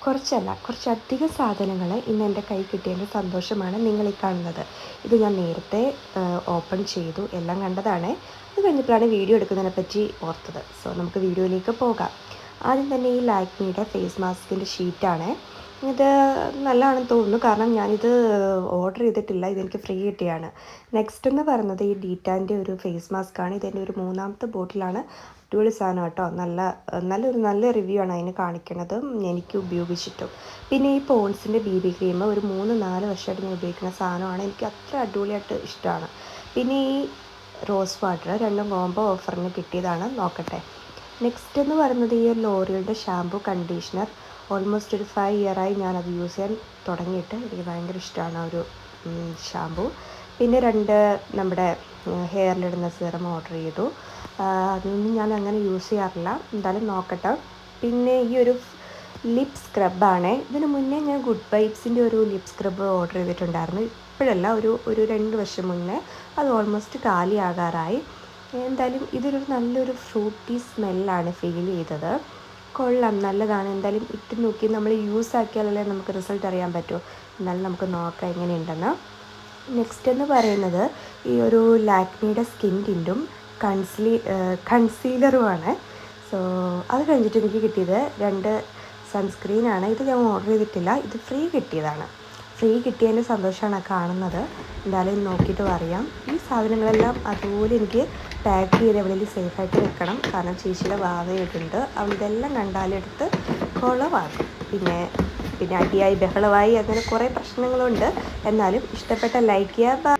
കുറച്ചല്ല, കുറച്ചധികം സാധനങ്ങൾ ഇന്ന് എൻ്റെ കൈ കിട്ടിയതിൻ്റെ സന്തോഷമാണ് നിങ്ങളീ കാണുന്നത്. ഇത് ഞാൻ നേരത്തെ ഓപ്പൺ ചെയ്തു, എല്ലാം കണ്ടതാണ്. അത് കഴിഞ്ഞപ്പോഴാണ് വീഡിയോ എടുക്കുന്നതിനെ പറ്റി ഓർത്തത്. സോ നമുക്ക് വീഡിയോയിലേക്ക് പോകാം. ആദ്യം തന്നെ ഈ ലാക്മിയുടെ ഫേസ് മാസ്കിൻ്റെ ഷീറ്റാണ്. ഇത് നല്ലതാണെന്ന് തോന്നുന്നു, കാരണം ഞാനിത് ഓർഡർ ചെയ്തിട്ടില്ല, ഇതെനിക്ക് ഫ്രീ കിട്ടിയാണ്. നെക്സ്റ്റ് എന്ന് പറയുന്നത് ഈ ഡീറ്റാൻ്റെ ഒരു ഫേസ് മാസ്കാണ്. ഇതെൻ്റെ ഒരു 3ാമത്തെ ബോട്ടിലാണ്. അടിപൊളി സാധനം കേട്ടോ. നല്ല റിവ്യൂ ആണ് അതിന് കാണിക്കണത്, എനിക്ക് ഉപയോഗിച്ചിട്ടും. പിന്നെ ഈ പോൺസിൻ്റെ BB ക്രീം ഒരു 3-4 വർഷമായിട്ട് ഞാൻ ഉപയോഗിക്കുന്ന സാധനമാണ്. എനിക്ക് അത്ര അടിപൊളിയായിട്ട് ഇഷ്ടമാണ്. പിന്നെ ഈ റോസ് വാട്ടർ രണ്ടും കോംബോ ഓഫറിന് കിട്ടിയതാണ്. നോക്കട്ടെ. നെക്സ്റ്റ് എന്ന് പറയുന്നത് ഈ ലോറിയലിൻ്റെ ഷാമ്പു കണ്ടീഷണർ. ഓൾമോസ്റ്റ് ഒരു 5 ഇയറായി ഞാനത് യൂസ് ചെയ്യാൻ തുടങ്ങിയിട്ട്. എനിക്ക് ഭയങ്കര ഇഷ്ടമാണ് ആ ഒരു ഷാമ്പു. പിന്നെ 2 നമ്മുടെ ഹെയറിലിടുന്ന സിറം ഓർഡർ ചെയ്തു. അതൊന്നും ഞാൻ അങ്ങനെ യൂസ് ചെയ്യാറില്ല, എന്തായാലും നോക്കട്ടെ. പിന്നെ ഈ ഒരു ലിപ് സ്ക്രബാണ്. ഇതിന് മുന്നേ ഞാൻ ഗുഡ് വൈബ്സിൻ്റെ ഒരു ലിപ് സ്ക്രബ് ഓർഡർ ചെയ്തിട്ടുണ്ടായിരുന്നു. ഇപ്പോഴല്ല, ഒരു 2 വർഷം മുന്നേ. അത് ഓൾമോസ്റ്റ് കാലിയാകാറായി. എന്തായാലും ഇതൊരു നല്ലൊരു ഫ്രൂട്ടി സ്മെല്ലാണ് ഫീൽ ചെയ്തത്. കൊള്ളാം, നല്ലതാണ്. എന്തായാലും ഇട്ട് നോക്കി നമ്മൾ യൂസ് ആക്കിയാലല്ലേ നമുക്ക് റിസൾട്ട് അറിയാൻ പറ്റുമോ. എന്നാലും നമുക്ക് നോക്കാം എങ്ങനെയുണ്ടെന്ന്. നെക്സ്റ്റ് എന്ന് പറയുന്നത് ഈ ഒരു ലാക്മിയുടെ സ്കിൻ ടിൻറ്റും കൺസീലറുമാണ്. സോ അത് കഴിഞ്ഞിട്ട് എനിക്ക് കിട്ടിയത് 2 സൺസ്ക്രീനാണ്. ഇത് ഞാൻ ഓർഡർ ചെയ്തിട്ടില്ല, ഇത് ഫ്രീ കിട്ടിയതാണ്. ഫ്രീ കിട്ടിയതിൻ്റെ സന്തോഷമാണ് കാണുന്നത്. എന്തായാലും നോക്കിയിട്ട് പറയാം. ഈ സാധനങ്ങളെല്ലാം അതുപോലെ എനിക്ക് പാക്ക് ചെയ്ത് എവിടെയെങ്കിലും സേഫായിട്ട് വെക്കണം, കാരണം ചേച്ചിയുടെ വാവയുണ്ട്, അവളിതെല്ലാം കണ്ടാലെടുത്ത് കുളവാക്കും. പിന്നെ അടിയായി ബഹളമായി അങ്ങനെ കുറേ പ്രശ്നങ്ങളുണ്ട്. എന്നാലും ഇഷ്ടപ്പെട്ട ലൈക്ക് ചെയ്യുക.